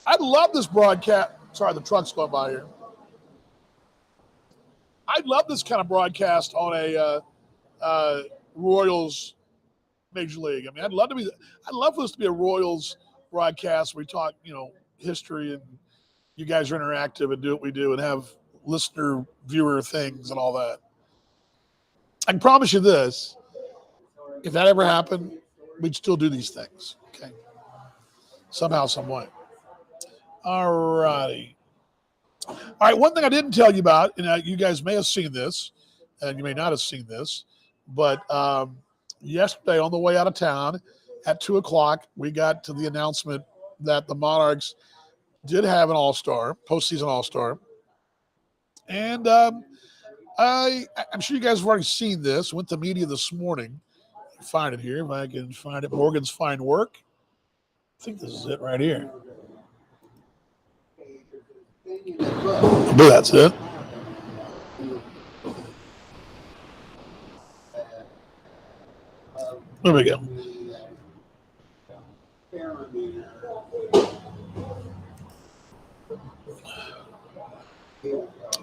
I love this broadcast. Sorry, the truck's going by here. I'd love this kind of broadcast on a Royals Major League. I'd love for this to be a Royals broadcast. We talk, history, and you guys are interactive and do what we do and have listener, viewer things and all that. I can promise you this. If that ever happened, we'd still do these things. Okay. Somehow, some way. All righty. All right. One thing I didn't tell you about, and you guys may have seen this, and you may not have seen this, but yesterday on the way out of town at 2:00, we got to the announcement that the Monarchs did have an all-star, postseason all-star. And I'm sure you guys have already seen this. Went to media this morning. Find it here if I can find it. Morgan's Fine Work. I think this is it right here. That's it. There we go.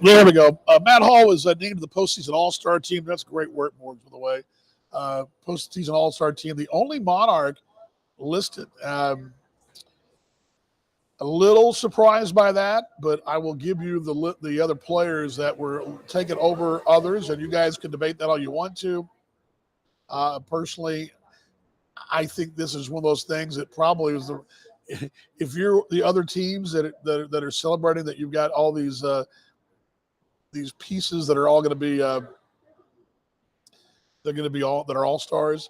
There we go. Matt Hall was named to the postseason all-star team. That's great work, Morgan, by the way. Postseason all-star team. The only Monarch listed. A little surprised by that, but I will give you the other players that were taken over others, and you guys can debate that all you want to. Personally, I think this is one of those things that probably was if you're the other teams that are celebrating that you've got all these pieces that are all going to be they're going to be all that are all stars.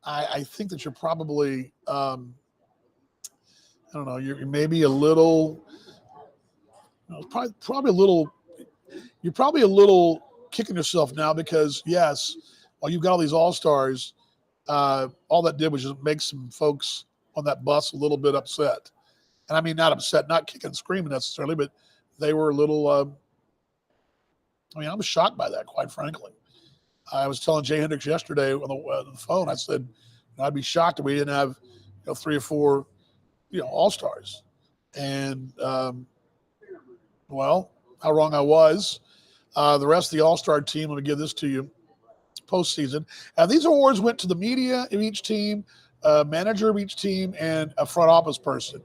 I think that you're probably I don't know. You're maybe a little, probably a little. You're probably a little kicking yourself now because yes, while you've got all these all stars, all that did was just make some folks on that bus a little bit upset, and I mean not upset, not kicking and screaming necessarily, but they were a little. I mean, I was shocked by that, quite frankly. I was telling Jay Hendricks yesterday on the phone. I said, I'd be shocked if we didn't have 3 or 4. All-stars. And, well, how wrong I was. The rest of the all-star team, I'm going to give this to you, postseason. And these awards went to the media of each team, manager of each team, and a front office person.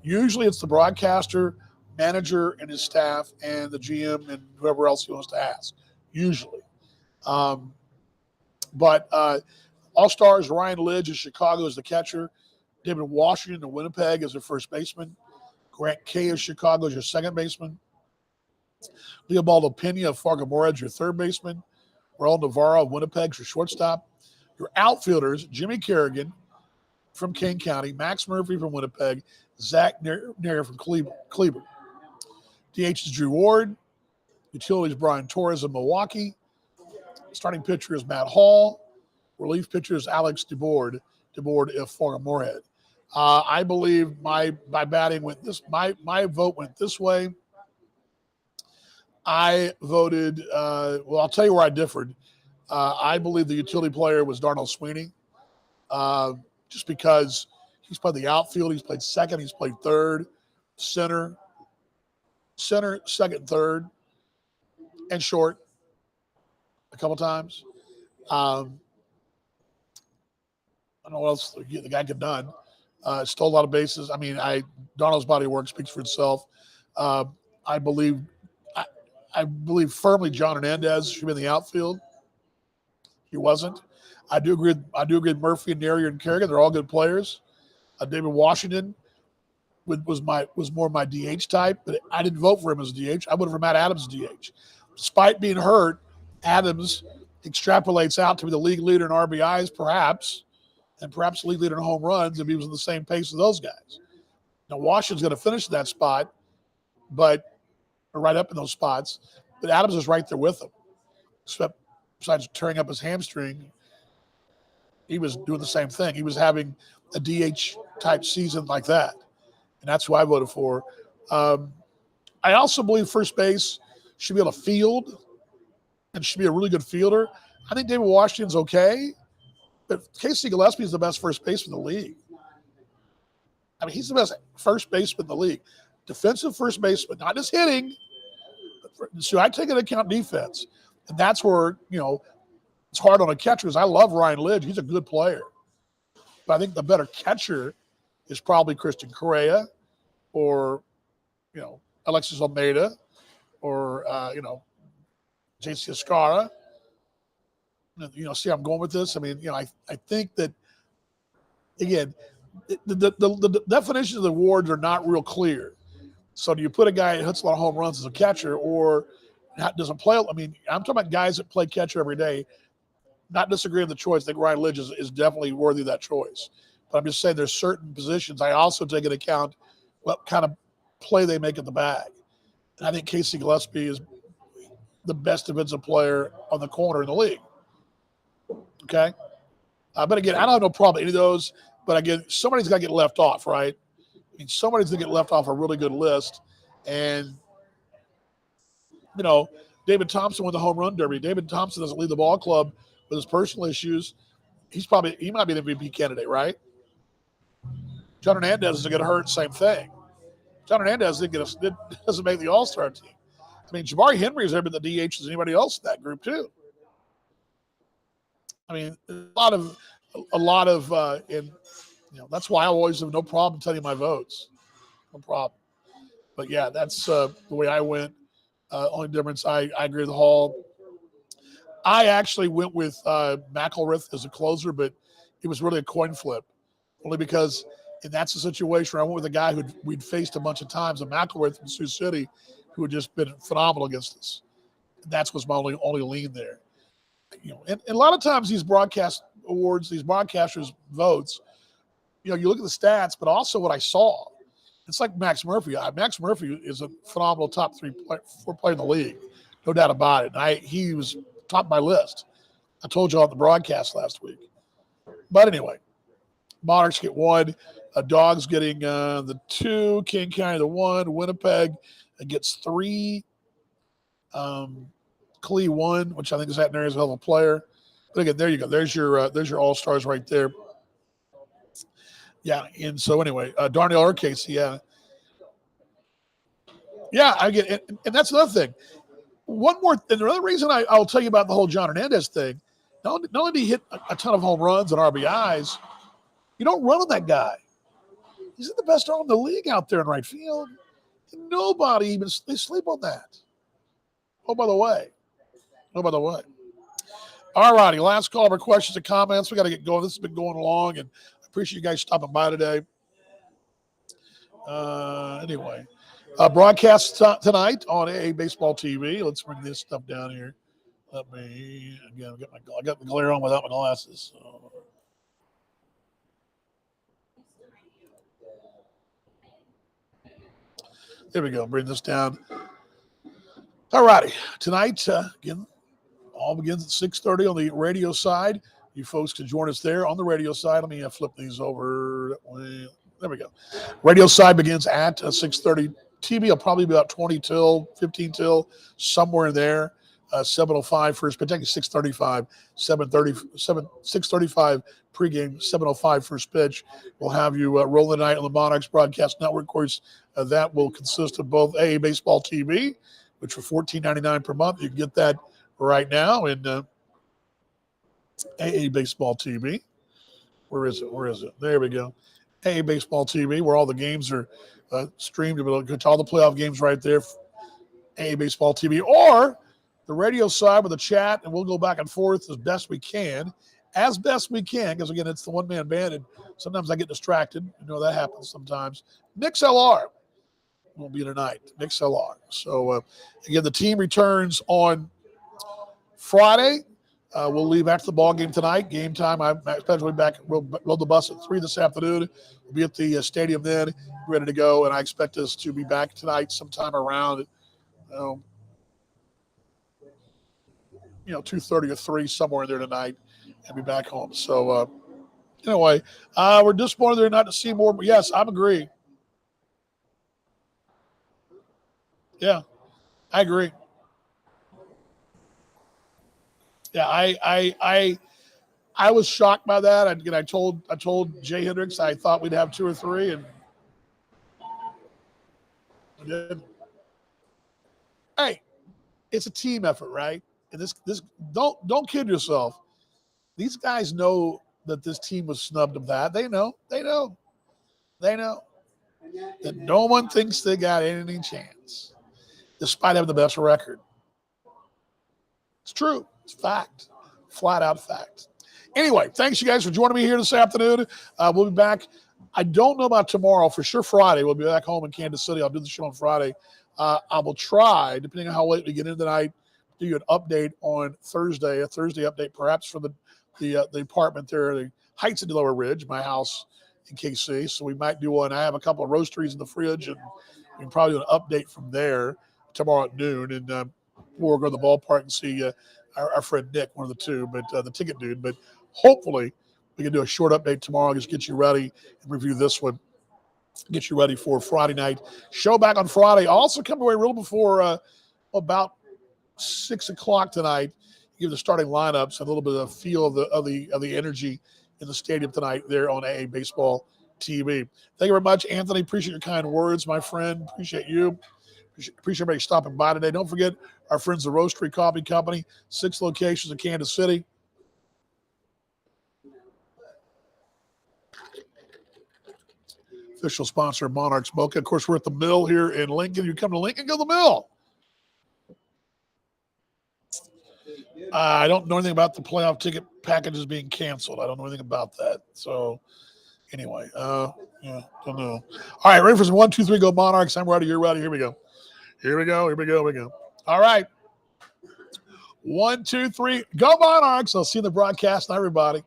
Usually it's the broadcaster, manager, and his staff, and the GM, and whoever else he wants to ask, usually. But all-stars, Ryan Lidge of Chicago is the catcher. David Washington of Winnipeg is their first baseman. Grant Kay of Chicago is your second baseman. Leobaldo Pena of Fargo-Moorhead is your third baseman. Raul Navarro of Winnipeg is your shortstop. Your outfielders, Jimmy Kerrigan from Kane County, Max Murphy from Winnipeg, Zach Nair from Cleveland. DH is Drew Ward. Utilities, Brian Torres of Milwaukee. Starting pitcher is Matt Hall. Relief pitcher is Alex DeBoard of Fargo-Moorhead. I believe my batting went this. My vote went this way. I voted. Well, I'll tell you where I differed. I believe the utility player was Darnell Sweeney, just because he's played the outfield, he's played second, he's played third, center, second, third, and short a couple times. I don't know what else the guy could have done. Stole a lot of bases. I mean, Darnold's body of work speaks for itself. I believe firmly John Hernandez should be in the outfield. He wasn't. I do agree with Murphy and Nair and Kerrigan. They're all good players. David Washington was more my DH type, but I didn't vote for him as DH. I voted for Matt Adams as DH. Despite being hurt, Adams extrapolates out to be the league leader in RBIs, perhaps, and perhaps the league leader in home runs if he was in the same pace as those guys. Now, Washington's going to finish that spot, or right up in those spots, but Adams is right there with him. Except besides tearing up his hamstring, he was doing the same thing. He was having a DH-type season like that, and that's who I voted for. I also believe first base should be able to field and should be a really good fielder. I think David Washington's okay, but Casey Gillespie is the best first baseman in the league. I mean, he's the best first baseman in the league. Defensive first baseman, not just hitting. So I take into account defense. And that's where, it's hard on a catcher because I love Ryan Lidge. He's a good player. But I think the better catcher is probably Christian Correa or, Alexis Almeida or, JC Escara. See how I'm going with this? I mean, I think that, again, the definitions of the awards are not real clear. So do you put a guy that hits a lot of home runs as a catcher or doesn't play? I mean, I'm talking about guys that play catcher every day. Not disagreeing with the choice. I think Ryan Lidge is definitely worthy of that choice. But I'm just saying there's certain positions I also take into account what kind of play they make at the bag. And I think Casey Gillespie is the best defensive player on the corner in the league. Okay? But again, I don't have no problem with any of those. But again, somebody's got to get left off, right? I mean, somebody's going to get left off a really good list. And, David Thompson won the home run derby. David Thompson doesn't lead the ball club with his personal issues. He might be an MVP candidate, right? John Hernandez is going to hurt, same thing. John Hernandez doesn't make the All-Star team. I mean, Jabari Henry has ever been the DH as anybody else in that group too. I mean, a lot of, that's why I always have no problem telling you my votes. No problem. But yeah, that's the way I went. Only difference, I agree with the Hall. I actually went with McElrath as a closer, but it was really a coin flip, only because, and that's the situation where I went with a guy who we'd faced a bunch of times, a McElrath from Sioux City, who had just been phenomenal against us. And that was my only lean there. And a lot of times these broadcast awards, these broadcasters' votes, you look at the stats, but also what I saw. It's like Max Murphy. Max Murphy is a phenomenal top 4 player in the league, no doubt about it. And he was top of my list. I told you on the broadcast last week. But anyway, Monarchs get 1. Dogs getting the 2. King County the 1. Winnipeg gets 3. Clee 1, which I think is that area is a hell of a player. But again, there you go. There's your all-stars right there. Yeah, and so anyway, Darnell Urquhart, yeah. Yeah, I get it. And that's another thing. Another reason I'll tell you about the whole John Hernandez thing, not only did he hit a ton of home runs and RBIs, you don't run on that guy. He's the best arm in the league out there in right field. And nobody even they sleep on that. Oh, by the way. All righty, last call for questions and comments. We got to get going. This has been going along, and I appreciate you guys stopping by today. Anyway, broadcast tonight on AA Baseball TV. Let's bring this stuff down here. I got the glare on without my glasses. So. There we go. Bring this down. All righty. Tonight, again, all begins at 6:30 on the radio side. You folks can join us there on the radio side. Let me flip these over that way. There we go. Radio side begins at 6:30. TV will probably be about 20 till, 15 till, somewhere in there. 7:05 first pitch. I think 6:35, 6:35 pregame, 7:05 first pitch. We'll have you roll the night on the Monarchs Broadcast Network. Of course, that will consist of both AA Baseball TV, which for $14.99 per month. You can get that right now in AA Baseball TV. Where is it? There we go. AA Baseball TV, where all the games are streamed. You'll get all the playoff games right there. AA Baseball TV. Or the radio side with the chat, and we'll go back and forth as best we can. Because, again, it's the one-man band, and sometimes I get distracted. That happens sometimes. MixLR won't be tonight. MixLR. So, again, the team returns on Friday. We'll leave after the ball game tonight. Game time, I'm especially back. We'll load the bus at 3 this afternoon. We'll be at the stadium then, ready to go, and I expect us to be back tonight sometime around 2:30 or 3, somewhere in there tonight, and be back home. So, anyway, we're disappointed there not to see more, but yes, I agree. Yeah, I agree. Yeah, I was shocked by that. I told Jay Hendricks I thought we'd have 2 or 3, and we did. Hey, it's a team effort, right? And this don't kid yourself. These guys know that this team was snubbed of that. They know. They know that no one thinks they got any chance, despite having the best record. It's true. It's fact. Flat out fact. Anyway, thanks you guys for joining me here this afternoon. We'll be back. I don't know about tomorrow. For sure Friday. We'll be back home in Kansas City. I'll do the show on Friday. I will try, depending on how late we get in tonight, do you an update on Thursday, a Thursday update perhaps for the apartment there, the Heights in Delaware Ridge, my house in KC. So we might do one. I have a couple of roasteries in the fridge, and we can probably do an update from there tomorrow at noon. And we'll go to the ballpark and see our friend Nick, one of the two, but the ticket dude. But hopefully we can do a short update tomorrow, just get you ready and review this one, get you ready for Friday night. Show back on Friday. Also come away real before about 6 o'clock tonight. Give the starting lineups a little bit of feel of the energy in the stadium tonight there on AA Baseball TV. Thank you very much, Anthony. Appreciate your kind words, my friend. Appreciate you. Appreciate everybody stopping by today. Don't forget our friends, the Roastery Coffee Company, 6 locations in Kansas City. Official sponsor of Monarchs Mocha. Of course, we're at the Mill here in Lincoln. You come to Lincoln, go to the Mill. I don't know anything about the playoff ticket packages being canceled. I don't know anything about that. So, anyway, don't know. All right, ready for some 1, 2, 3, go Monarchs. I'm ready. You're ready. Here we go. Here we go. All right. 1, 2, 3, go Monarchs. I'll see you in the broadcast. Everybody.